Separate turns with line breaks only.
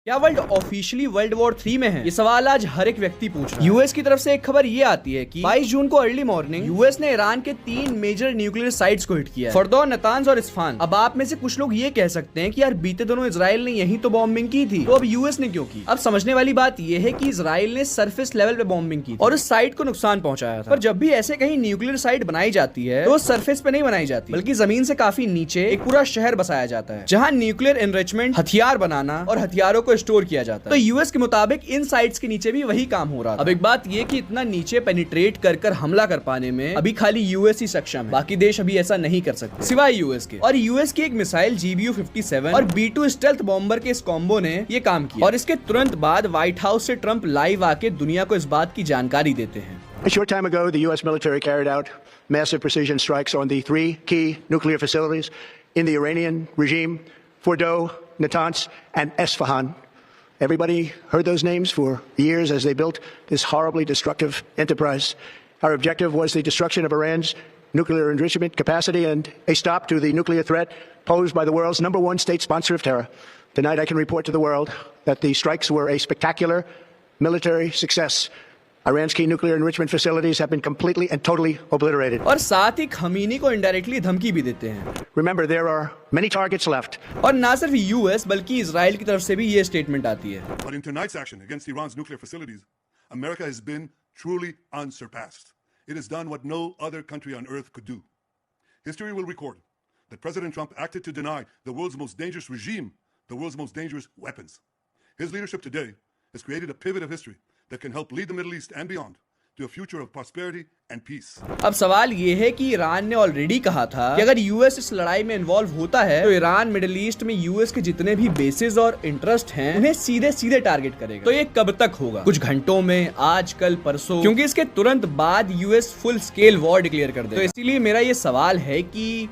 क्या world officially world war 3 में है? ये सवाल आज हर एक व्यक्ति पूछ रहा है। यूएस की तरफ से एक खबर ये आती है कि 22 जून को अर्ली मॉर्निंग यूएस ने ईरान के 3 मेजर न्यूक्लियर साइट्स को हिट किया है, फर्दो, नतान्ज और इस्फहान। अब आप में से कुछ लोग ये कह सकते हैं कि यार बीते दिनों इजराइल ने यही तो बॉम्बिंग की थी, तो अब यूएस ने क्यों की? अब समझने वाली बात यह है कि इजराइल ने सरफेस लेवल पे बॉम्बिंग की और उस साइट को नुकसान पहुंचाया था। पर जब भी ऐसे कहीं न्यूक्लियर साइट बनाई जाती है तो सरफेस पे नहीं बनाई जाती, बल्कि जमीन से काफी नीचे एक पूरा शहर बसाया जाता है जहाँ न्यूक्लियर एनरिचमेंट, हथियार बनाना और हथियारों को स्टोर किया जाता है। तो यूएस के मुताबिक इन साइट्स के नीचे भी वही काम हो रहा था। अब एक बात ये कि इतना नीचे पेनिट्रेट कर हमला कर पाने में अभी खाली यूएस ही सक्षम है, बाकी देश अभी ऐसा नहीं कर सकते सिवाय यूएस के। और यूएस की एक मिसाइल GBU-57 और B-2 स्टेल्थ बॉम्बर के इस कॉम्बो ने ये काम किया और इसके तुरंत बाद व्हाइट हाउस से ट्रंप लाइव आके दुनिया को इस बात की जानकारी देते हैं।
A short time ago, the U.S. military carried out massive precision strikes on the 3 key nuclear facilities in the Iranian regime, Fordo, Natanz, and Esfahan. Everybody heard those names for years as they built this horribly destructive enterprise. Our objective was the destruction of Iran's nuclear enrichment capacity and a stop to the nuclear threat posed by the world's #1 state sponsor of terror. Tonight I can report to the world that the strikes were a spectacular military success. Iran's key nuclear enrichment facilities have been completely and totally obliterated.
और साथ ही Khomeini को indirectly धमकी भी देते हैं।
Remember, there are many targets left.
और ना सिर्फ यूएस बल्कि इजराइल की तरफ से भी ये स्टेटमेंट आती है।
But in tonight's action against Iran's nuclear facilities, America has been truly unsurpassed. It has done what no other country on earth could do. History will record that President Trump acted to deny the world's most dangerous regime the world's most dangerous weapons. His leadership today has created a pivot of history that can help lead the Middle East and beyond to a future of prosperity and peace.
अब सवाल ये है कि Iran ने already कहा था कि अगर यूएस इस लड़ाई में इन्वॉल्व होता है तो ईरान मिडिल ईस्ट में यूएस के जितने भी बेसेस और इंटरेस्ट हैं उन्हें सीधे सीधे टारगेट करेगा। तो ये कब तक होगा? कुछ घंटों में, आज, कल, परसों, क्योंकि इसके तुरंत बाद US full scale war declare कर देगा। तो इसीलिए मेरा ये सवाल है कि